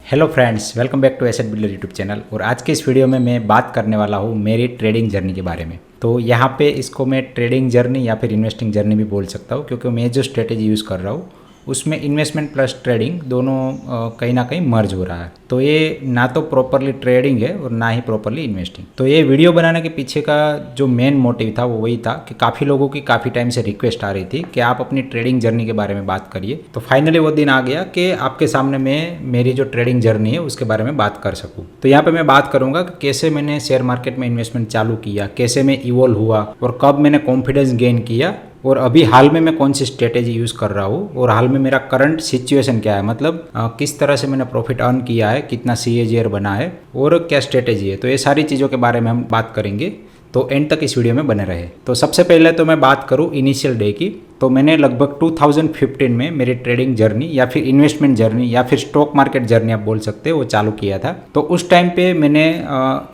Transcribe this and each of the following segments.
Hello friends, welcome back to asset builder YouTube channel. और आज के इस वीडियो में मैं बात करने वाला हूँ मेरी ट्रेडिंग जर्नी के बारे में। तो यहाँ पे इसको मैं ट्रेडिंग जर्नी या फिर इन्वेस्टिंग जर्नी भी बोल सकता हूँ, क्योंकि मैं जो स्ट्रेटेजी यूज़ कर रहा हूँ उसमें इन्वेस्टमेंट प्लस ट्रेडिंग दोनों कहीं ना कहीं मर्ज हो रहा है। तो ये ना तो प्रॉपरली ट्रेडिंग है और ना ही प्रॉपरली इन्वेस्टिंग। तो ये वीडियो बनाने के पीछे का जो मेन मोटिव था वो वही था कि काफ़ी लोगों की काफ़ी टाइम से रिक्वेस्ट आ रही थी कि आप अपनी ट्रेडिंग जर्नी के बारे में बात करिए। तो फाइनली वो दिन आ गया कि आपके सामने मैं मेरी जो ट्रेडिंग जर्नी है उसके बारे में बात कर सकूँ। तो यहाँ पे मैं बात करूँगा कि कैसे मैंने शेयर मार्केट में इन्वेस्टमेंट चालू किया, कैसे मैं इवॉल्व हुआ और कब मैंने कॉन्फिडेंस गेन किया, और अभी हाल में मैं कौन सी स्ट्रेटेजी यूज़ कर रहा हूँ और हाल में मेरा करंट सिचुएशन क्या है, मतलब किस तरह से मैंने प्रॉफिट अर्न किया है, कितना CAGR बना है और क्या स्ट्रेटेजी है। तो ये सारी चीज़ों के बारे में हम बात करेंगे, तो एंड तक इस वीडियो में बने रहे। तो सबसे पहले तो मैं बात करूँ इनिशियल डे की। तो मैंने लगभग 2015 में मेरी ट्रेडिंग जर्नी या फिर इन्वेस्टमेंट जर्नी या फिर स्टॉक मार्केट जर्नी आप बोल सकते हो, वो चालू किया था। तो उस टाइम पे मैंने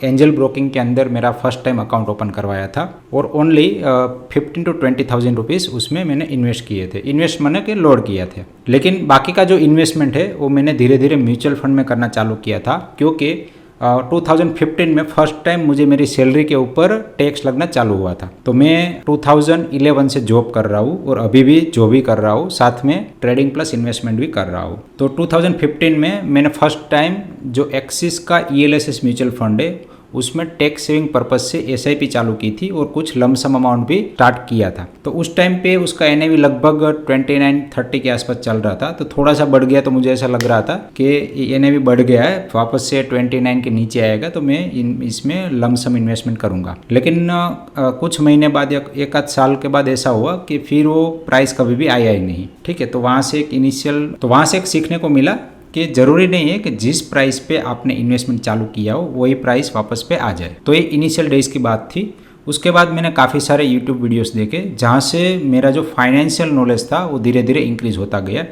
एंजल ब्रोकिंग के अंदर मेरा फर्स्ट टाइम अकाउंट ओपन करवाया था और ओनली 15 to 20,000 रुपीज़ उसमें मैंने इन्वेस्ट किए थे। इन्वेस्ट मैंने के लोड किए थे, लेकिन बाकी का जो इन्वेस्टमेंट है वो मैंने धीरे धीरे म्यूचुअल फंड में करना चालू किया था, क्योंकि 2015 में फर्स्ट टाइम मुझे मेरी सैलरी के ऊपर टैक्स लगना चालू हुआ था। तो मैं 2011 से जॉब कर रहा हूँ और अभी भी जॉब ही कर रहा हूँ, साथ में ट्रेडिंग प्लस इन्वेस्टमेंट भी कर रहा हूँ। तो 2015 में मैंने फर्स्ट टाइम जो एक्सिस का ELSS म्यूचुअल फंड है उसमें टैक्स सेविंग पर्पज से SIP चालू की थी और कुछ लमसम अमाउंट भी स्टार्ट किया था। तो उस टाइम पे उसका NAV लगभग 29-30 के आसपास चल रहा था। तो थोड़ा सा बढ़ गया, तो मुझे ऐसा लग रहा था कि NAV बढ़ गया है, वापस से 29 के नीचे आएगा तो मैं इसमें लमसम इन्वेस्टमेंट करूंगा। लेकिन कुछ महीने बाद या एक आध साल के बाद ऐसा हुआ कि फिर वो प्राइस कभी भी आया ही नहीं। ठीक है, तो वहाँ से एक सीखने को मिला कि जरूरी नहीं है कि जिस प्राइस पे आपने इन्वेस्टमेंट चालू किया हो वही प्राइस वापस पे आ जाए। तो ये इनिशियल डेज की बात थी। उसके बाद मैंने काफ़ी सारे YouTube वीडियोस देखे जहाँ से मेरा जो फाइनेंशियल नॉलेज था वो धीरे धीरे इंक्रीज होता गया,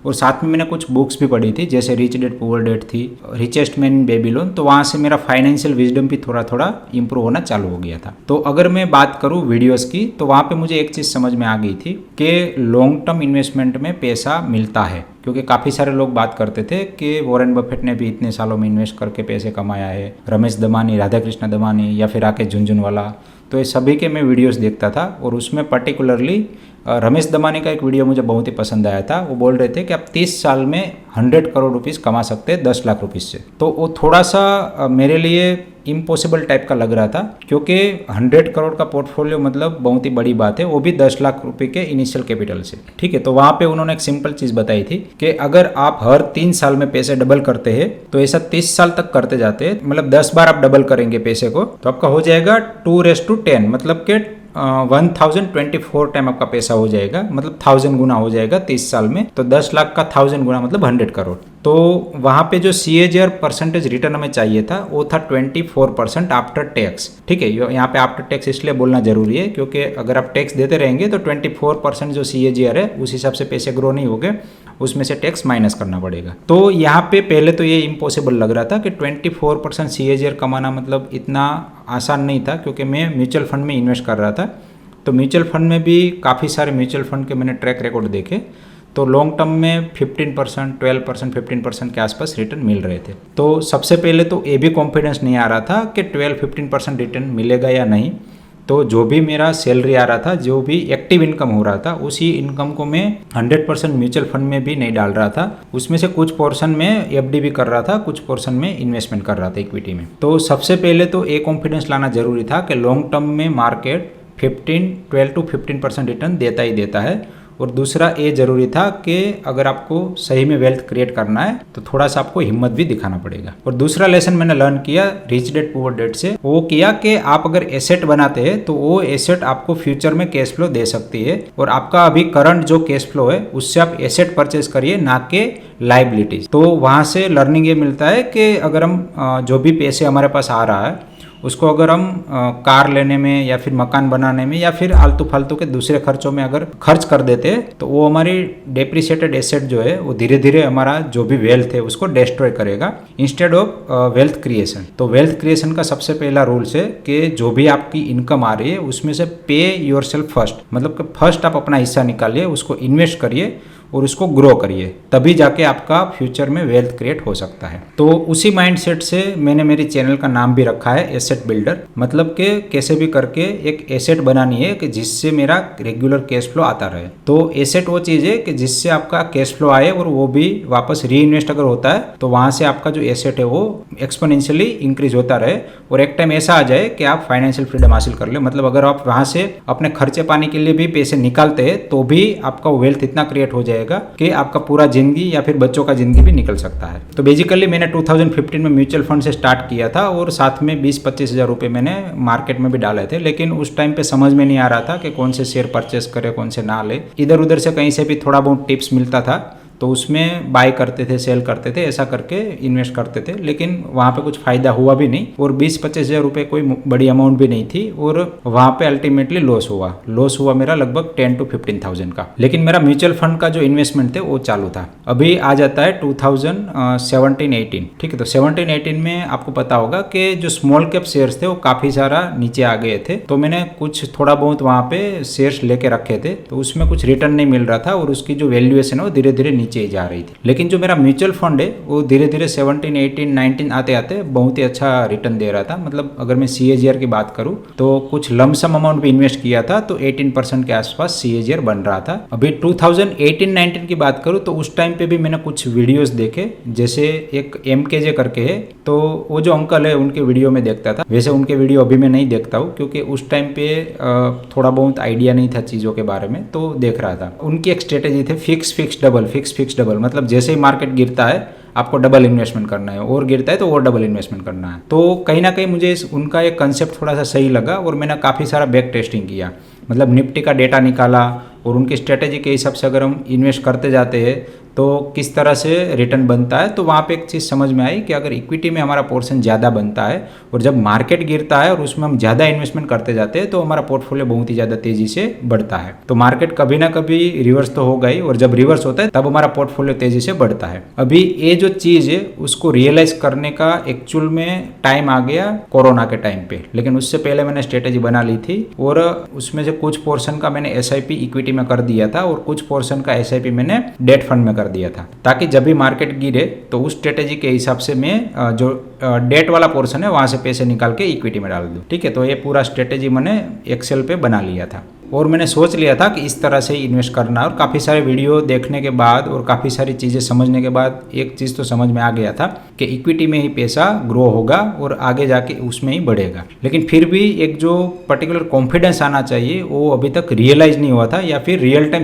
और साथ में मैंने कुछ बुक्स भी पढ़ी थी, जैसे रिच डैड पुअर डैड थी, रिचेस्ट मैन इन बेबीलोन। तो वहाँ से मेरा फाइनेंशियल विजडम भी थोड़ा थोड़ा इंप्रूव होना चालू हो गया था। तो अगर मैं बात करूँ वीडियोस की, तो वहाँ पे मुझे एक चीज़ समझ में आ गई थी कि लॉन्ग टर्म इन्वेस्टमेंट में पैसा मिलता है, क्योंकि काफ़ी सारे लोग बात करते थे कि वॉरेन बफेट ने भी इतने सालों में इन्वेस्ट करके पैसे कमाया है, रमेश दमानी, राधा कृष्ण दमानी या फिर राकेश झुनझुनवाला। तो ये सभी के मैं वीडियोस देखता था, और उसमें पर्टिकुलरली रमेश दमानी का एक वीडियो मुझे बहुत ही पसंद आया था। वो बोल रहे थे कि आप 30 साल में 100 करोड़ रुपीज़ कमा सकते हैं 10 लाख रुपीज़ से। तो वो थोड़ा सा मेरे लिए इम्पॉसिबल टाइप का लग रहा था, क्योंकि 100 करोड़ का पोर्टफोलियो मतलब बहुत ही बड़ी बात है, वो भी 10 लाख रुपए के इनिशियल कैपिटल से। ठीक है, तो वहाँ पे उन्होंने एक सिंपल चीज़ बताई थी कि अगर आप हर 3 साल में पैसे डबल करते हैं तो ऐसा 30 साल तक करते जाते हैं, मतलब 10 बार आप डबल करेंगे पैसे को, तो आपका हो जाएगा 2:10, मतलब कि 1024 टाइम आपका पैसा हो जाएगा, मतलब 1000 गुना हो जाएगा 30 साल में। तो 10 लाख का 1000 गुना मतलब 100 करोड़। तो वहाँ पे जो CAGR परसेंटेज रिटर्न हमें चाहिए था वो था 24% आफ्टर टैक्स। ठीक है, यहाँ पे आफ्टर टैक्स इसलिए बोलना जरूरी है क्योंकि अगर आप टैक्स देते रहेंगे तो 24% जो CAGR है उस हिसाब से पैसे ग्रो नहीं होंगे, उसमें से टैक्स माइनस करना पड़ेगा। तो यहाँ पे पहले तो ये इम्पॉसिबल लग रहा था कि 24% CAGR कमाना मतलब इतना आसान नहीं था, क्योंकि मैं म्यूचुअल फंड में इन्वेस्ट कर रहा था। तो म्यूचुअल फंड में भी काफ़ी सारे म्यूचुअल फंड के मैंने ट्रैक रिकॉर्ड देखे, तो लॉन्ग टर्म में 15%, 12%, 15% के आसपास रिटर्न मिल रहे थे। तो सबसे पहले तो ये भी कॉन्फिडेंस नहीं आ रहा था कि 12-15% रिटर्न मिलेगा या नहीं। तो जो भी मेरा सैलरी आ रहा था, जो भी एक्टिव इनकम हो रहा था, उसी इनकम को मैं 100% म्यूचुअल फंड में भी नहीं डाल रहा था। उसमें से कुछ पोर्शन में FD भी कर रहा था, कुछ पोर्शन में इन्वेस्टमेंट कर रहा था इक्विटी में। तो सबसे पहले तो ये कॉन्फिडेंस लाना जरूरी था कि लॉन्ग टर्म में मार्केट 12 to 15% रिटर्न देता ही देता है। और दूसरा ये जरूरी था कि अगर आपको सही में वेल्थ क्रिएट करना है तो थोड़ा सा आपको हिम्मत भी दिखाना पड़ेगा। और दूसरा लेसन मैंने लर्न किया रिच डैड पुअर डैड से, वो किया कि आप अगर एसेट बनाते हैं तो वो एसेट आपको फ्यूचर में कैश फ्लो दे सकती है, और आपका अभी करंट जो कैश फ्लो है उससे आप एसेट परचेज करिए, ना कि लाइबिलिटीज। तो वहाँ से लर्निंग ये मिलता है कि अगर हम जो भी पैसे हमारे पास आ रहा है उसको अगर हम कार लेने में या फिर मकान बनाने में या फिर आलतू फालतू के दूसरे खर्चों में अगर खर्च कर देते हैं तो वो हमारी डेप्रिसिएटेड एसेट जो है वो धीरे धीरे हमारा जो भी वेल्थ है उसको डिस्ट्रॉय करेगा इंस्टेड ऑफ वेल्थ क्रिएशन। तो वेल्थ क्रिएशन का सबसे पहला रूल्स है कि जो भी आपकी इनकम आ रही है उसमें से पे योर सेल्फ फर्स्ट, मतलब कि फर्स्ट आप अपना हिस्सा निकालिए, उसको इन्वेस्ट करिए, और उसको ग्रो करिए, तभी जाके आपका फ्यूचर में वेल्थ क्रिएट हो सकता है। तो उसी माइंडसेट से मैंने मेरी चैनल का नाम भी रखा है एसेट बिल्डर, मतलब कि कैसे भी करके एक एसेट बनानी है कि जिससे मेरा रेगुलर कैश फ्लो आता रहे। तो एसेट वो चीज़ है कि जिससे आपका कैश फ्लो आए और वो भी वापस री इन्वेस्ट अगर होता है तो वहाँ से आपका जो एसेट है वो एक्सपोनेंशियली इंक्रीज होता रहे और एक टाइम ऐसा आ जाए कि आप फाइनेंशियल फ्रीडम हासिल कर ले। मतलब अगर आप वहाँ से अपने खर्चे पानी के लिए भी पैसे निकालते हैं तो भी आपका वेल्थ इतना क्रिएट हो जाएगा कि आपका पूरा जिंदगी या फिर बच्चों का जिंदगी भी निकल सकता है। तो बेसिकली मैंने 2015 में म्यूचुअल फंड से स्टार्ट किया था और साथ में 20-25 हज़ार रुपये मैंने मार्केट में भी डाले थे, लेकिन उस टाइम पे समझ में नहीं आ रहा था कि कौन से शेयर परचेस करे कौन से ना ले। इधर उधर से कहीं से भी थोड़ा बहुत टिप्स मिलता था तो उसमें बाय करते थे, सेल करते थे, ऐसा करके इन्वेस्ट करते थे, लेकिन वहाँ पे कुछ फायदा हुआ भी नहीं और 20-25 हज़ार रुपये कोई बड़ी अमाउंट भी नहीं थी और वहाँ पे अल्टीमेटली लॉस हुआ मेरा लगभग 10 to 15,000 का। लेकिन मेरा म्यूचुअल फंड का जो इन्वेस्टमेंट थे वो चालू था। अभी आ जाता है 2017-18, ठीक है। तो 17-18 में आपको पता होगा कि जो स्मॉल कैप शेयर्स थे वो काफ़ी सारा नीचे आ गए थे, तो मैंने कुछ थोड़ा बहुत वहाँ पे शेयर्स लेके रखे थे, तो उसमें कुछ रिटर्न नहीं मिल रहा था और उसकी जो वैल्यूएशन है वो धीरे धीरे नीचे जा रही थी। लेकिन जो मेरा म्यूचुअल फंड है वो धीरे धीरे 17, 18, 19 आते आते बहुत ही अच्छा रिटर्न दे रहा था। मतलब अगर मैं CAGR की बात करूं तो कुछ लमसम अमाउंट भी इन्वेस्ट किया था तो 18% के आसपास CAGR बन रहा था। अभी 2018-19 की बात करूं तो उस टाइम पे भी मैंने कुछ वीडियोस देखे, जैसे एक MKJ करके है, तो वो जो अंकल है उनके वीडियो में देखता था। वैसे उनके वीडियो अभी मैं नहीं देखता हूँ क्योंकि उस टाइम पे थोड़ा बहुत आइडिया नहीं था चीज़ों के बारे में, तो देख रहा था। उनकी एक स्ट्रेटेजी थी फिक्स डबल, मतलब जैसे ही मार्केट गिरता है आपको डबल इन्वेस्टमेंट करना है और गिरता है तो और डबल इन्वेस्टमेंट करना है। तो कहीं ना कहीं मुझे उनका एक कंसेप्ट थोड़ा सा सही लगा और मैंने काफ़ी सारा बैक टेस्टिंग किया, मतलब निफ्टी का डेटा निकाला और उनकी स्ट्रेटेजी के हिसाब से अगर हम इन्वेस्ट करते जाते हैं तो किस तरह से रिटर्न बनता है। तो वहाँ पे एक चीज़ समझ में आई कि अगर इक्विटी में हमारा पोर्शन ज़्यादा बनता है और जब मार्केट गिरता है और उसमें हम ज़्यादा इन्वेस्टमेंट करते जाते हैं तो हमारा पोर्टफोलियो बहुत ही ज़्यादा तेज़ी से बढ़ता है। तो मार्केट कभी ना कभी रिवर्स तो होगा ही और जब रिवर्स होता है तब हमारा पोर्टफोलियो तेज़ी से बढ़ता है। अभी ये जो चीज़ है उसको रियलाइज करने का एक्चुअल में टाइम आ गया कोरोना के टाइम पे, लेकिन उससे पहले मैंने स्ट्रेटेजी बना ली थी और उसमें से कुछ पोर्शन का मैंने SIP इक्विटी में कर दिया था और कुछ पोर्शन का SIP मैंने डेट फंड में कर दिया था, ताकि जब भी मार्केट गिरे तो उस स्ट्रेटेजी के हिसाब से मैं जो डेट वाला पोर्शन है वहां से पैसे निकाल के इक्विटी में डाल दूं। ठीक है, तो ये पूरा स्ट्रेटेजी मैंने एक्सेल पे बना लिया था और मैंने सोच लिया था कि इस तरह से इन्वेस्ट करना। और काफ़ी सारे वीडियो देखने के बाद और काफ़ी सारी चीज़ें समझने के बाद एक चीज़ तो समझ में आ गया था कि इक्विटी में ही पैसा ग्रो होगा और आगे जाके उसमें ही बढ़ेगा। लेकिन फिर भी एक जो पर्टिकुलर कॉन्फिडेंस आना चाहिए वो अभी तक रियलाइज नहीं हुआ था, या फिर रियल टाइम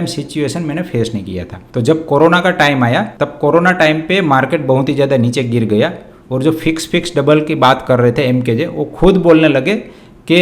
सिचुएशन मैंने फेस नहीं किया था। तो जब कोरोना का टाइम आया तब कोरोना टाइम पे मार्केट बहुत ही ज़्यादा नीचे गिर गया और जो फिक्स डबल की बात कर रहे थे MKJ, वो खुद बोलने लगे कि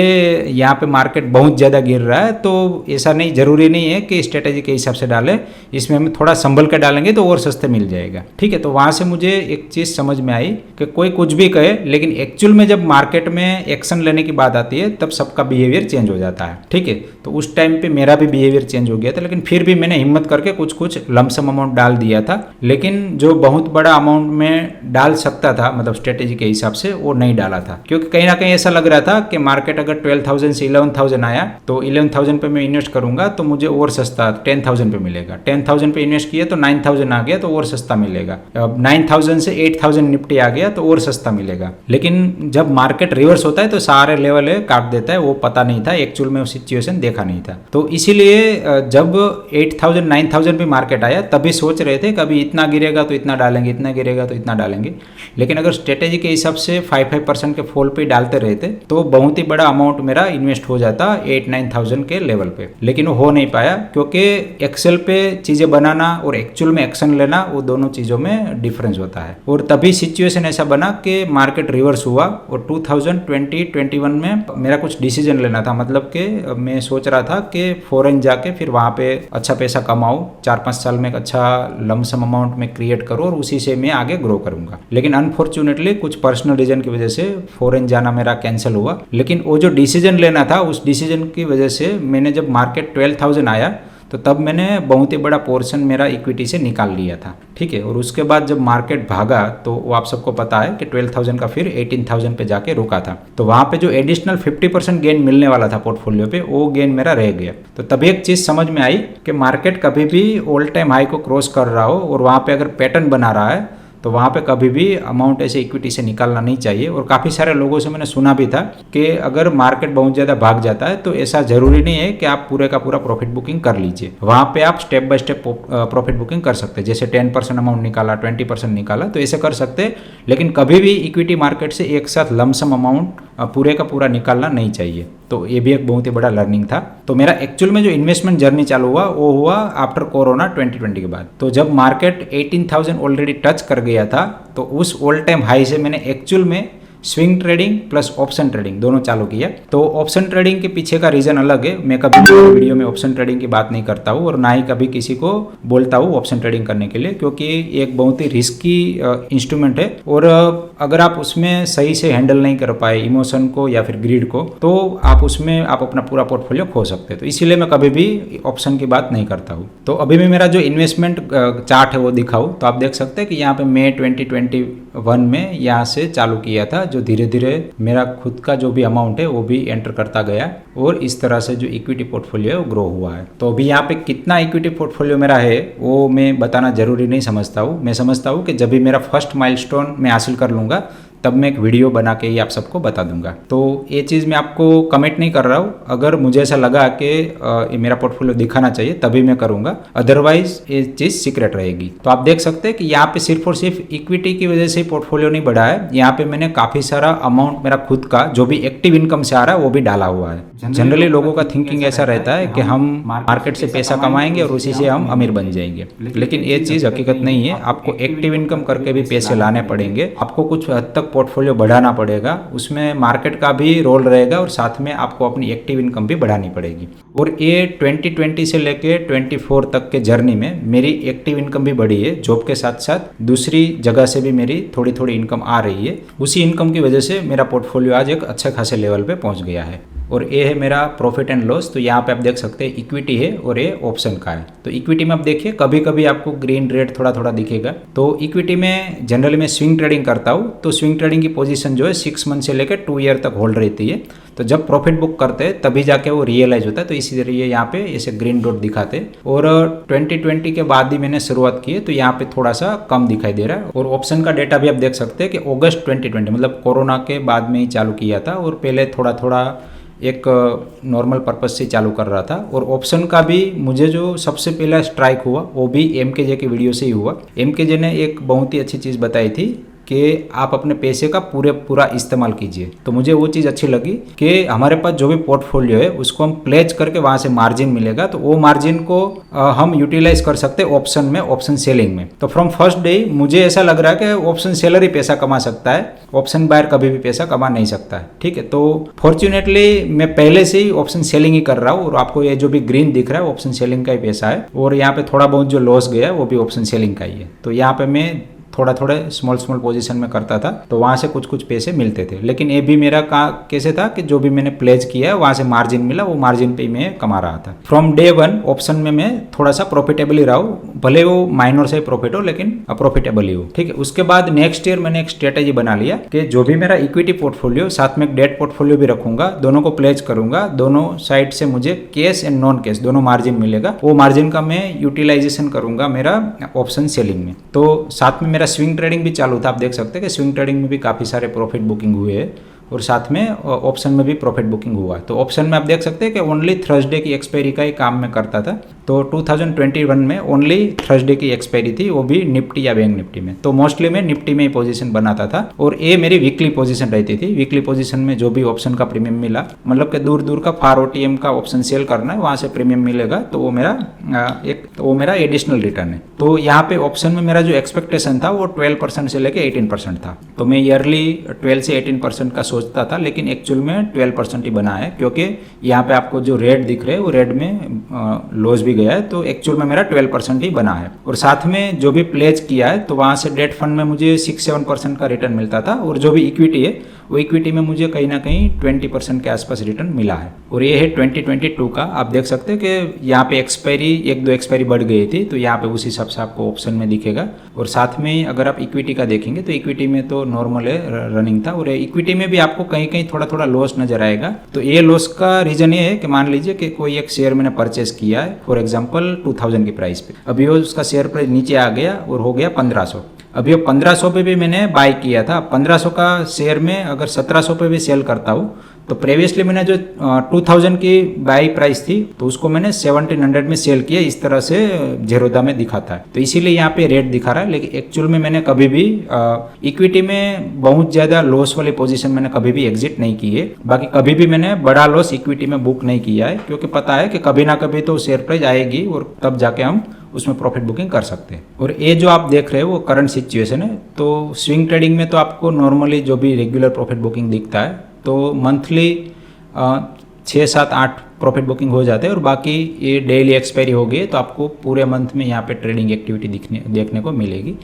यहाँ पे मार्केट बहुत ज़्यादा गिर रहा है, तो ऐसा नहीं, ज़रूरी नहीं है कि स्ट्रेटेजी के हिसाब से डालें, इसमें हम थोड़ा संभल के डालेंगे तो और सस्ते मिल जाएगा। ठीक है, तो वहाँ से मुझे एक चीज़ समझ में आई कि कोई कुछ भी कहे, लेकिन एक्चुअल में जब मार्केट में एक्शन लेने की बात आती है तब सबका बिहेवियर चेंज हो जाता है। ठीक है, तो उस टाइम पे मेरा भी बिहेवियर चेंज हो गया था, लेकिन फिर भी मैंने हिम्मत करके कुछ लमसम अमाउंट डाल दिया था। लेकिन जो बहुत बड़ा अमाउंट में डाल सकता था, मतलब स्ट्रेटेजी के हिसाब से, वो नहीं डाला था, क्योंकि कहीं ना कहीं ऐसा लग रहा था कि मार्केट अगर 12,000 से 11,000 आया तो 11,000 पे मैं इन्वेस्ट करूंगा तो मुझे और सस्ता 10,000 पे मिलेगा। 10,000 पे इन्वेस्ट किया तो 9,000 आ गया तो और सस्ता मिलेगा। अब 9,000 से 8,000 निफ्टी आ गया तो और सस्ता मिलेगा। लेकिन जब मार्केट रिवर्स होता है तो सारे लेवल काट देता है, वो पता नहीं था, एक्चुअल में वो सिचुएशन देखा नहीं था। तो इसीलिए जब 8,000 9,000 पे मार्केट आया तभी सोच रहे थे कभी इतना गिरेगा तो इतना डालेंगे, इतना गिरेगा तो इतना डालेंगे। लेकिन अगर स्ट्रेटेजी के हिसाब से 5% के फॉल पे डालते रहते तो बहुत ही बड़ा अमाउंट मेरा इन्वेस्ट हो जाता 8-9,000 के लेवल पे। लेकिन वो हो नहीं पाया क्योंकि एक्सेल पे चीज़ें बनाना और एक्चुअल में एक्शन लेना, वो दोनों चीज़ों में डिफरेंस होता है। और तभी सिचुएशन ऐसा बना कि मार्केट रिवर्स हुआ और 2020-21 में मेरा कुछ डिसीजन लेना था। मतलब कि मैं सोच रहा था कि फॉरेन जाके फिर वहाँ पे अच्छा पैसा कमाऊँ, 4-5 साल में एक अच्छा लमसम अमाउंट में क्रिएट करूँ और उसी से मैं आगे ग्रो करूँगा। लेकिन अनफॉर्चुनेटली कुछ पर्सनल रीजन की वजह से फॉरेन जाना मेरा कैंसिल हुआ। लेकिन वो जो डिसीजन लेना था उस डिसीजन की वजह से मैंने, जब मार्केट 12,000 आया तो तब मैंने बहुत ही बड़ा पोर्शन मेरा इक्विटी से निकाल लिया था, ठीक है। और उसके बाद जब मार्केट भागा तो वो आप सबको पता है कि 12,000 का फिर 18,000 पे जाके रुका था। तो वहाँ पे जो एडिशनल 50% गेन मिलने वाला था पोर्टफोलियो पे, वो गेन मेरा रह गया। तो तभी एक चीज़ समझ में आई कि मार्केट कभी भी ऑल टाइम हाई को क्रॉस कर रहा हो और वहाँ पे अगर पैटर्न बना रहा है तो वहाँ पे कभी भी अमाउंट ऐसे इक्विटी से निकालना नहीं चाहिए। और काफ़ी सारे लोगों से मैंने सुना भी था कि अगर मार्केट बहुत ज़्यादा भाग जाता है तो ऐसा ज़रूरी नहीं है कि आप पूरे का पूरा प्रॉफिट बुकिंग कर लीजिए। वहाँ पे आप step by step profit booking कर सकते हैं। जैसे 10% अमाउंट निकाला, 20% निकाला, तो ऐसे कर सकते हैं। लेकिन कभी भी इक्विटी मार्केट से एक साथ लमसम अमाउंट पूरे का पूरा निकालना नहीं चाहिए। तो ये भी एक बहुत ही बड़ा लर्निंग था। तो मेरा एक्चुअल में जो इन्वेस्टमेंट जर्नी चालू हुआ वो हुआ आफ्टर कोरोना 2020 के बाद। तो जब मार्केट 18,000 ऑलरेडी टच कर गया था तो उस ऑल टाइम हाई से मैंने एक्चुअल में swing trading plus option trading दोनों चालू किया। तो ऑप्शन ट्रेडिंग के पीछे का रीज़न अलग है। मैं कभी भी वीडियो में ऑप्शन ट्रेडिंग की बात नहीं करता हूँ और ना ही कभी किसी को बोलता हूँ ऑप्शन ट्रेडिंग करने के लिए, क्योंकि एक बहुत ही रिस्की इंस्ट्रूमेंट है। और अगर आप उसमें सही से हैंडल नहीं कर पाए इमोशन को या फिर ग्रीड को, तो आप उसमें आप अपना पूरा पोर्टफोलियो खो सकते हैं। तो इसीलिए मैं कभी भी ऑप्शन की बात नहीं करता हूँ। तो अभी भी मेरा जो इन्वेस्टमेंट चार्ट है वो दिखाऊँ तो आप देख सकते हैं कि यहाँ पे मई 2021 में यहाँ से चालू किया था, जो धीरे धीरे मेरा खुद का जो भी अमाउंट है वो भी एंटर करता गया और इस तरह से जो इक्विटी पोर्टफोलियो है वो ग्रो हुआ है। तो अभी यहाँ पे कितना इक्विटी पोर्टफोलियो मेरा है वो मैं बताना जरूरी नहीं समझता हूँ। मैं समझता हूँ कि जब भी मेरा फर्स्ट माइलस्टोन मैं हासिल कर लूँगा तब मैं एक वीडियो बना के ही आप सबको बता दूंगा। तो ये चीज़ मैं आपको कमेंट नहीं कर रहा हूँ। अगर मुझे ऐसा लगा कि मेरा पोर्टफोलियो दिखाना चाहिए तभी मैं करूँगा, अदरवाइज ये चीज़ सीक्रेट रहेगी। तो आप देख सकते हैं कि यहाँ पे सिर्फ और सिर्फ इक्विटी की वजह से पोर्टफोलियो नहीं बढ़ा है। यहाँ पे मैंने काफ़ी सारा अमाउंट मेरा खुद का जो भी एक्टिव इनकम से आ रहा है वो भी डाला हुआ है। जनरली लोगों का थिंकिंग ऐसा रहता है कि हम मार्केट से पैसा कमाएंगे और उसी से हम अमीर बन जाएंगे, लेकिन ये चीज़ हकीकत नहीं है। आपको एक्टिव इनकम करके भी पैसे लाने पड़ेंगे, आपको कुछ हद तक पोर्टफोलियो बढ़ाना पड़ेगा, उसमें मार्केट का भी रोल रहेगा और साथ में आपको अपनी एक्टिव इनकम भी बढ़ानी पड़ेगी। और ये 2020 से लेके 24 तक के जर्नी में मेरी एक्टिव इनकम भी बढ़ी है। जॉब के साथ साथ दूसरी जगह से भी मेरी थोड़ी थोड़ी इनकम आ रही है। उसी इनकम की वजह से मेरा पोर्टफोलियो आज एक अच्छे खासे लेवल पे पहुंच गया है। और ये है मेरा प्रॉफिट एंड लॉस। तो यहाँ पे आप देख सकते हैं इक्विटी है और ये ऑप्शन का है। तो इक्विटी में आप देखिए कभी कभी आपको ग्रीन रेड थोड़ा थोड़ा दिखेगा। तो इक्विटी में जनरली मैं स्विंग ट्रेडिंग करता हूँ। तो स्विंग ट्रेडिंग की पोजीशन जो है 6 मंथ से लेकर 2 ईयर तक होल्ड रहती है। तो जब प्रॉफिट बुक करते हैं तभी जाके वो रियलाइज होता है। तो इसी तरह यहाँ पे ऐसे ग्रीन डॉट दिखाते हैं। और 2020 के बाद ही मैंने शुरुआत की है तो यहाँ पे थोड़ा सा कम दिखाई दे रहा है। और ऑप्शन का डेटा भी आप देख सकते हैं कि अगस्त 2020 मतलब कोरोना के बाद में ही चालू किया था और पहले थोड़ा थोड़ा एक नॉर्मल पर्पस से चालू कर रहा था। और ऑप्शन का भी मुझे जो सबसे पहला स्ट्राइक हुआ वो भी MKJ के वीडियो से ही हुआ। MKJ ने एक बहुत ही अच्छी चीज़ बताई थी कि आप अपने पैसे का पूरा इस्तेमाल कीजिए। तो मुझे वो चीज़ अच्छी लगी कि हमारे पास जो भी पोर्टफोलियो है उसको हम प्लेज करके वहाँ से मार्जिन मिलेगा, तो वो मार्जिन को हम यूटिलाइज कर सकते हैं ऑप्शन में, ऑप्शन सेलिंग में। तो फ्रॉम फर्स्ट डे मुझे ऐसा लग रहा है कि ऑप्शन सेलर ही पैसा कमा सकता है, ऑप्शन बायर कभी भी पैसा कमा नहीं सकता है, ठीक है। तो फॉर्चुनेटली मैं पहले से ही ऑप्शन सेलिंग ही कर रहा हूँ और आपको ये जो भी ग्रीन दिख रहा है ऑप्शन सेलिंग का ही पैसा है। और यहाँ पे थोड़ा बहुत जो लॉस गया है वो भी ऑप्शन सेलिंग का ही है। तो यहाँ पे मैं थोड़ा स्मॉल पोजीशन में करता था तो वहाँ से कुछ पैसे मिलते थे। लेकिन ये भी मेरा कैसे था कि जो भी मैंने प्लेज किया है वहाँ से मार्जिन मिला, वो मार्जिन पे ही मैं कमा रहा था। फ्रॉम डे 1 ऑप्शन में मैं थोड़ा सा प्रॉफिटेबल ही रहा हूँ, भले वो माइनर से प्रॉफिट हो लेकिन प्रॉफिटेबल ही हो, ठीक है। उसके बाद नेक्स्ट ईयर मैंने एक स्ट्रेटेजी बना लिया कि जो भी मेरा इक्विटी पोर्टफोलियो साथ में एक डेट पोर्टफोलियो भी रखूंगा, दोनों को प्लेज करूंगा, दोनों साइड से मुझे कैश एंड नॉन कैश दोनों मार्जिन मिलेगा। वो मार्जिन का मैं यूटिलाइजेशन करूंगा मेरा ऑप्शन सेलिंग में। तो साथ में मेरा स्विंग ट्रेडिंग भी चालू था। आप देख सकते हैं कि स्विंग ट्रेडिंग में भी काफ़ी सारे प्रॉफिट बुकिंग हुए हैं और साथ में ऑप्शन में भी प्रॉफिट बुकिंग हुआ। तो ऑप्शन में आप देख सकते हैं कि ओनली थर्सडे की एक्सपायरी का ही काम मैं करता था। तो 2021 में ओनली थर्सडे की एक्सपायरी थी, वो भी निफ्टी या बैंक निफ्टी में। तो मोस्टली मैं निफ्टी में ही पोजीशन बनाता था और ये मेरी वीकली पोजीशन रहती थी। वीकली पोजीशन में जो भी ऑप्शन का प्रीमियम मिला, मतलब कि दूर का फार OTM का ऑप्शन सेल करना है, वहाँ से प्रीमियम मिलेगा तो वो मेरा एडिशनल रिटर्न है। तो यहाँ पे ऑप्शन में मेरा जो एक्सपेक्टेशन था वो 12% से लेके 18% था। तो मैं ईयरली 12 से 18% का सोचता था, लेकिन एक्चुअल में 12% ही बना है, क्योंकि यहाँ पे आपको जो रेट दिख रहे हैं वो रेट में लॉस भी गया है। तो एक्चुअल में मेरा 12% ही बना है। और साथ में जो भी प्लेज किया है तो वहाँ से डेट फंड में मुझे 6-7% का रिटर्न मिलता था और जो भी इक्विटी है वो इक्विटी में मुझे कहीं ना कहीं 20% के आसपास रिटर्न मिला है। और ये है 2022 का। आप देख सकते हैं कि यहाँ पे एक्सपायरी 1-2 एक्सपायरी बढ़ गई थी, तो यहाँ पे उस हिसाब से आपको ऑप्शन में दिखेगा। और साथ में अगर आप इक्विटी का देखेंगे तो इक्विटी में तो नॉर्मल है, रनिंग था। और इक्विटी में भी आपको कहीं कहीं थोड़ा थोड़ा लॉस नजर आएगा। तो ये लॉस का रीजन ये है कि मान लीजिए कि कोई एक शेयर मैंने परचेस किया है फॉर एग्जाम्पल 2000 की प्राइस पे, अभी वो उसका शेयर प्राइस नीचे आ गया और हो गया 1500। अभी वो 1500 पे भी मैंने बाय किया था। 1500 का शेयर में अगर 1700 पे भी सेल करता हूँ तो प्रीवियसली मैंने जो 2000 की बाई प्राइस थी तो उसको मैंने 1700 में सेल किया। इस तरह से जेरोदा में दिखाता है, तो इसीलिए यहाँ पे रेट दिखा रहा है। लेकिन एक्चुअल में मैंने कभी भी इक्विटी में बहुत ज़्यादा लॉस वाली पोजीशन मैंने कभी भी एग्जिट नहीं की है। बाकी कभी भी मैंने बड़ा लॉस इक्विटी में बुक नहीं किया है, क्योंकि पता है कि कभी ना कभी तो शेयर प्राइस आएगी और तब जाके हम उसमें प्रॉफिट बुकिंग कर सकते हैं। और ये जो आप देख रहे हो वो करंट सिचुएशन है। तो स्विंग ट्रेडिंग में तो आपको नॉर्मली जो भी रेगुलर प्रॉफिट बुकिंग दिखता है तो मंथली 6-7-8 प्रॉफिट बुकिंग हो जाते हैं, और बाकी ये डेली एक्सपायरी हो गई तो आपको पूरे मंथ में यहाँ पे ट्रेडिंग एक्टिविटी देखने को मिलेगी।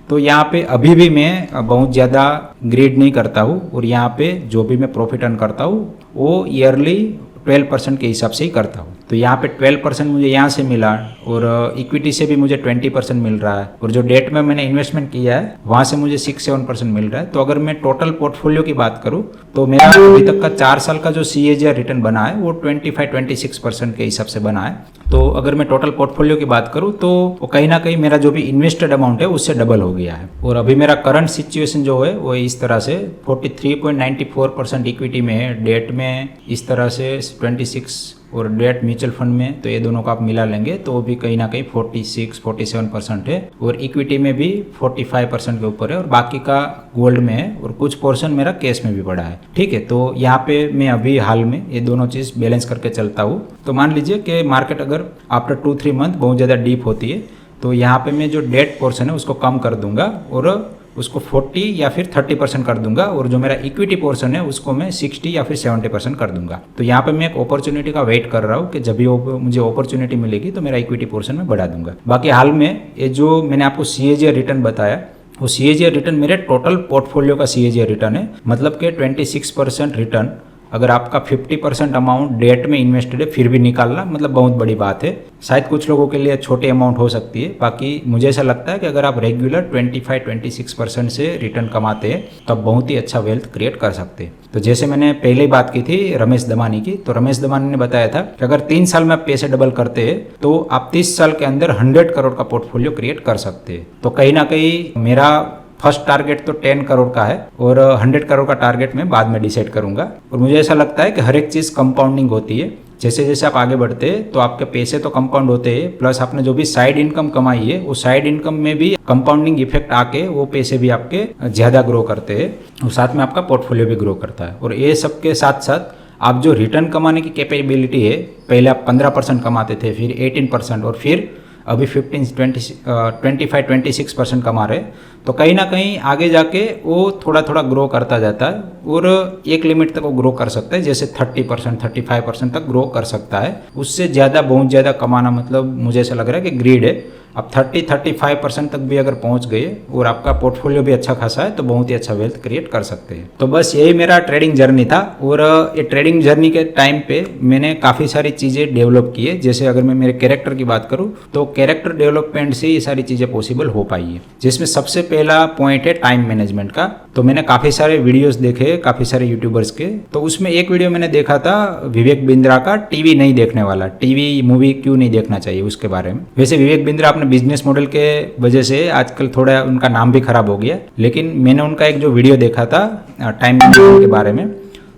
तो यहाँ पे अभी भी मैं बहुत ज़्यादा ग्रेड नहीं करता हूँ, और यहाँ पे जो भी मैं प्रॉफिट अर्न करता हूँ वो ईयरली 12% के हिसाब से ही करता हूँ। तो यहाँ पे 12% मुझे यहाँ से मिला, और इक्विटी से भी मुझे 20% मिल रहा है, और जो डेट में मैंने इन्वेस्टमेंट किया है वहाँ से मुझे 6-7% मिल रहा है। तो अगर मैं टोटल पोर्टफोलियो की बात करूँ तो मेरा अभी तक का 4 साल का जो CAGR रिटर्न बना है वो 25-26% के हिसाब से बना है। तो अगर मैं टोटल पोर्टफोलियो की बात करूँ तो वो कहीं ना कहीं मेरा जो भी इन्वेस्टेड अमाउंट है उससे डबल हो गया है। और अभी मेरा करंट सिचुएशन जो है वो इस तरह से 43.94% इक्विटी में है, डेट में इस तरह से 26, और डेट म्यूचुअल फंड में तो ये दोनों को आप मिला लेंगे तो वो भी कहीं ना कहीं 46-47% है, और इक्विटी में भी 45% के ऊपर है, और बाकी का गोल्ड में है, और कुछ पोर्शन मेरा कैश में भी पड़ा है। ठीक है, तो यहाँ पे मैं अभी हाल में ये दोनों चीज़ बैलेंस करके चलता हूँ। तो मान लीजिए कि मार्केट अगर आफ्टर 2-3 मंथ बहुत ज़्यादा डीप होती है तो यहाँ पे मैं जो डेट पोर्शन है उसको कम कर दूंगा और उसको 40 या फिर 30% कर दूंगा, और जो मेरा इक्विटी पोर्शन है उसको मैं 60 या फिर 70% कर दूंगा। तो यहाँ पे मैं एक अपॉर्चुनिटी का वेट कर रहा हूँ कि जब भी मुझे अपॉर्चुनिटी मिलेगी तो मेरा इक्विटी पोर्शन में बढ़ा दूंगा। बाकी हाल में ये जो मैंने आपको CAGR रिटर्न बताया वो CAGR रिटर्न मेरे टोटल पोर्टफोलियो का CAGR रिटर्न है, मतलब कि 26% रिटर्न अगर आपका 50% अमाउंट डेट में इन्वेस्टेड है फिर भी निकालना मतलब बहुत बड़ी बात है। शायद कुछ लोगों के लिए छोटी अमाउंट हो सकती है, बाकी मुझे ऐसा लगता है कि अगर आप रेगुलर 25-26% से रिटर्न कमाते हैं तो आप बहुत ही अच्छा वेल्थ क्रिएट कर सकते हैं। तो जैसे मैंने पहले ही बात की थी रमेश दमानी की, तो रमेश दमानी ने बताया था कि अगर 3 साल में आप पैसे डबल करते हैं तो आप 30 साल के अंदर 100 करोड़ का पोर्टफोलियो क्रिएट कर सकते हैं। तो कहीं ना कहीं मेरा फर्स्ट टारगेट तो 10 करोड़ का है और 100 करोड़ का टारगेट मैं बाद में डिसाइड करूंगा। और मुझे ऐसा लगता है कि हर एक चीज़ कंपाउंडिंग होती है, जैसे जैसे आप आगे बढ़ते हैं तो आपके पैसे तो कंपाउंड होते हैं, प्लस आपने जो भी साइड इनकम कमाई है वो साइड इनकम में भी कंपाउंडिंग इफेक्ट आके वो पैसे भी आपके ज़्यादा ग्रो करते हैं और साथ में आपका पोर्टफोलियो भी ग्रो करता है। और ये सब के साथ साथ आप जो रिटर्न कमाने की कैपेबिलिटी है, पहले आप 15% कमाते थे, फिर 18% और फिर अभी 25-26% कमा रहे, तो कहीं ना कहीं आगे जाके वो थोड़ा थोड़ा ग्रो करता जाता है और एक लिमिट तक वो ग्रो कर सकता है, जैसे 30% 35% तक ग्रो कर सकता है। उससे ज़्यादा बहुत ज़्यादा कमाना मतलब मुझे ऐसा लग रहा है कि ग्रीड है। अब 30-35% तक भी अगर पहुंच गए और आपका पोर्टफोलियो भी अच्छा खासा है तो बहुत ही अच्छा वेल्थ क्रिएट कर सकते हैं। तो बस यही मेरा ट्रेडिंग जर्नी था और ये ट्रेडिंग जर्नी के टाइम पे मैंने काफ़ी सारी चीज़ें डेवलप की है। जैसे अगर मैं मेरे कैरेक्टर की बात करूँ तो कैरेक्टर डेवलपमेंट से ये सारी चीज़ें पॉसिबल हो पाई है, जिसमें सबसे पहला पॉइंट है टाइम मैनेजमेंट का। तो मैंने काफ़ी सारे वीडियोस देखे काफ़ी सारे यूट्यूबर्स के, तो उसमें एक वीडियो मैंने देखा था विवेक बिंद्रा का, टीवी नहीं देखने वाला, टीवी मूवी क्यों नहीं देखना चाहिए उसके बारे में। वैसे विवेक बिंद्रा अपने बिजनेस मॉडल के वजह से आजकल थोड़ा उनका नाम भी खराब हो गया, लेकिन मैंने उनका एक जो वीडियो देखा था टाइम मैनेजमेंट के बारे में,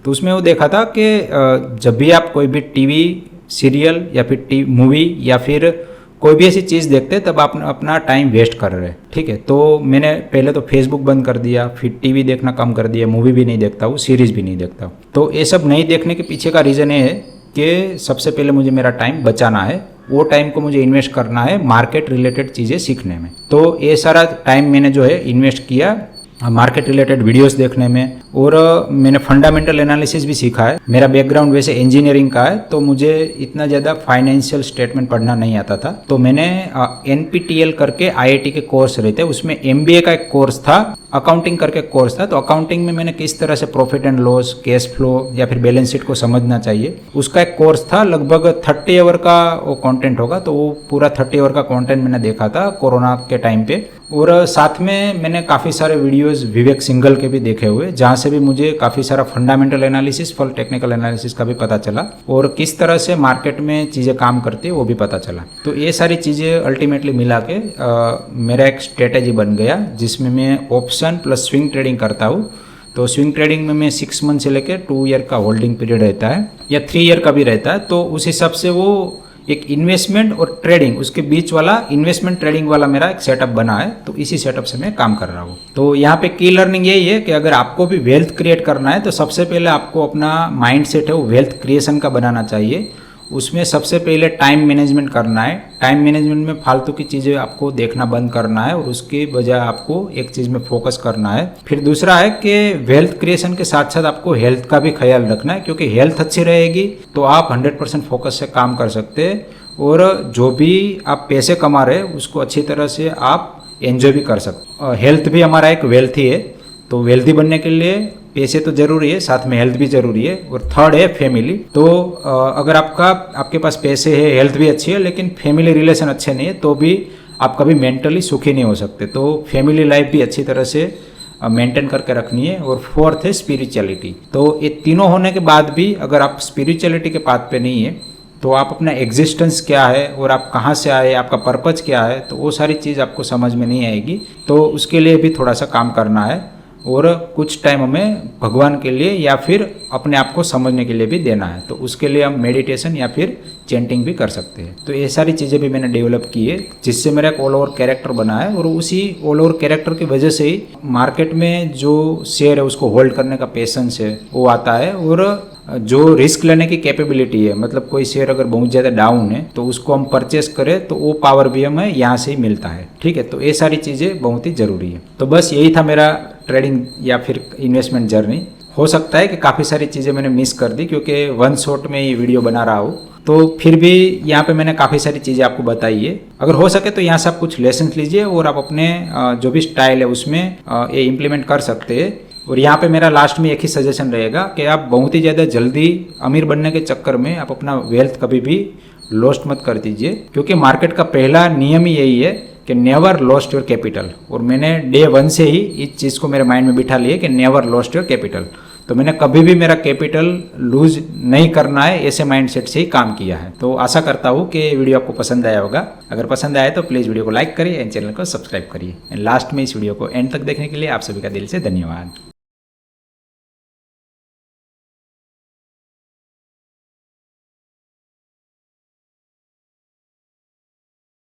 तो उसमें वो देखा था कि जब भी आप कोई भी टीवी सीरियल या फिर मूवी या फिर कोई भी ऐसी चीज़ देखते हैं तब आप अपना टाइम वेस्ट कर रहे हैं। ठीक है, तो मैंने पहले तो फेसबुक बंद कर दिया, फिर टीवी देखना कम कर दिया, मूवी भी नहीं देखता हूँ, सीरीज़ भी नहीं देखता हूँ। तो ये सब नहीं देखने के पीछे का रीज़न ये है कि सबसे पहले मुझे मेरा टाइम बचाना है, वो टाइम को मुझे इन्वेस्ट करना है मार्केट रिलेटेड चीज़ें सीखने में। तो ये सारा टाइम मैंने जो है इन्वेस्ट किया मार्केट रिलेटेड वीडियोस देखने में और मैंने फंडामेंटल एनालिसिस भी सीखा है। मेरा बैकग्राउंड वैसे इंजीनियरिंग का है, तो मुझे इतना ज़्यादा फाइनेंशियल स्टेटमेंट पढ़ना नहीं आता था। तो मैंने NPTEL करके IIT के कोर्स रहते, उसमें MBA का एक कोर्स था, अकाउंटिंग करके कोर्स था। तो अकाउंटिंग में मैंने किस तरह से profit and loss, cash flow या फिर बैलेंस शीट को समझना चाहिए, उसका एक कोर्स था। लगभग 30 आवर का वो कंटेंट होगा। तो वो पूरा 30 आवर का कंटेंट मैंने देखा था कोरोना के टाइम पे। और साथ में मैंने काफ़ी सारे वीडियोस विवेक सिंघल के भी देखे हुए, जहाँ से भी मुझे काफ़ी सारा fundamental analysis, full technical analysis का भी पता चला, और किस तरह से मार्केट में चीज़ें काम करती है वो भी पता चला। तो ये सारी चीज़ें अल्टीमेटली मिला के मेरा एक स्ट्रेटेजी बन गया, जिसमें मैं ऑप्शन प्लस स्विंग ट्रेडिंग करता हूँ। तो स्विंग ट्रेडिंग में मैं 6 मंथ से लेकर 2 ईयर का होल्डिंग पीरियड रहता है, या 3 ईयर का भी रहता है। तो उस हिसाब से वो एक इन्वेस्टमेंट और ट्रेडिंग, उसके बीच वाला इन्वेस्टमेंट ट्रेडिंग वाला मेरा एक सेटअप बना है। तो इसी सेटअप से मैं काम कर रहा हूँ। तो यहाँ पे की लर्निंग यही है कि अगर आपको भी वेल्थ क्रिएट करना है, तो सबसे पहले आपको अपना माइंड सेट है वो वेल्थ क्रिएशन का बनाना चाहिए। उसमें सबसे पहले टाइम मैनेजमेंट करना है। टाइम मैनेजमेंट में फालतू की चीज़ें आपको देखना बंद करना है, और उसके बजाय आपको एक चीज़ में फोकस करना है। फिर दूसरा है कि वेल्थ क्रिएशन के साथ साथ आपको हेल्थ का भी ख्याल रखना है, क्योंकि हेल्थ अच्छी रहेगी तो आप 100% फोकस से काम कर सकते हैं, और जो भी आप पैसे कमा रहे हैं उसको अच्छी तरह से आप एंजॉय भी कर सकते। हेल्थ भी हमारा एक वेल्थ ही है। तो वेल्थी बनने के लिए पैसे तो जरूरी है, साथ में हेल्थ भी जरूरी है। और थर्ड है फैमिली। तो अगर आपके पास पैसे है, हेल्थ भी अच्छी है, लेकिन फैमिली रिलेशन अच्छे नहीं है, तो भी आप कभी मेंटली सुखी नहीं हो सकते। तो फैमिली लाइफ भी अच्छी तरह से मेंटेन करके रखनी है। और फोर्थ है स्पिरिचुअलिटी। तो ये तीनों होने के बाद भी अगर आप स्पिरिचुअलिटी के पाथ पे नहीं है, तो आप अपना एग्जिस्टेंस क्या है और आप कहाँ से आए, आपका पर्पज क्या है, तो वो सारी चीज़ आपको समझ में नहीं आएगी। तो उसके लिए भी थोड़ा सा काम करना है, और कुछ टाइम हमें भगवान के लिए या फिर अपने आप को समझने के लिए भी देना है। तो उसके लिए हम मेडिटेशन या फिर चैंटिंग भी कर सकते हैं। तो ये सारी चीज़ें भी मैंने डेवलप की है, जिससे मेरा एक ऑल ओवर कैरेक्टर बना है। और उसी ऑल ओवर कैरेक्टर की वजह से ही मार्केट में जो शेयर है उसको होल्ड करने का पेशेंस है वो आता है, और जो रिस्क लेने की कैपेबिलिटी है, मतलब कोई शेयर अगर बहुत ज़्यादा डाउन है तो उसको हम परचेस करें तो वो पावर भी हमें यहाँ से ही मिलता है। ठीक है, तो ये सारी चीज़ें बहुत ही ज़रूरी है। तो बस यही था मेरा ट्रेडिंग या फिर इन्वेस्टमेंट जर्नी। हो सकता है कि काफ़ी सारी चीज़ें मैंने मिस कर दी, क्योंकि वन शॉट में ये वीडियो बना रहा हूँ। तो फिर भी यहाँ पे मैंने काफ़ी सारी चीज़ें आपको बताई है। अगर हो सके तो यहाँ से आप कुछ लेसन्स लीजिए, और आप अपने जो भी स्टाइल है उसमें ये इम्प्लीमेंट कर सकते हैं। और यहाँ पे मेरा लास्ट में एक ही सजेशन रहेगा कि आप बहुत ही ज़्यादा जल्दी अमीर बनने के चक्कर में आप अपना वेल्थ कभी भी लॉस्ट मत कर दीजिए, क्योंकि मार्केट का पहला नियम ही यही है कि नेवर लॉस्ट योर कैपिटल। और मैंने डे 1 से ही इस चीज़ को मेरे माइंड में बिठा लिया कि नेवर लॉस्ट योर कैपिटल। तो मैंने कभी भी मेरा कैपिटल लूज नहीं करना है, ऐसे माइंडसेट से ही काम किया है। तो आशा करता हूँ कि वीडियो आपको पसंद आया होगा। अगर पसंद आया तो प्लीज़ वीडियो को लाइक करिए एंड चैनल को सब्सक्राइब करिए। एंड लास्ट में इस वीडियो को एंड तक देखने के लिए आप सभी का दिल से धन्यवाद।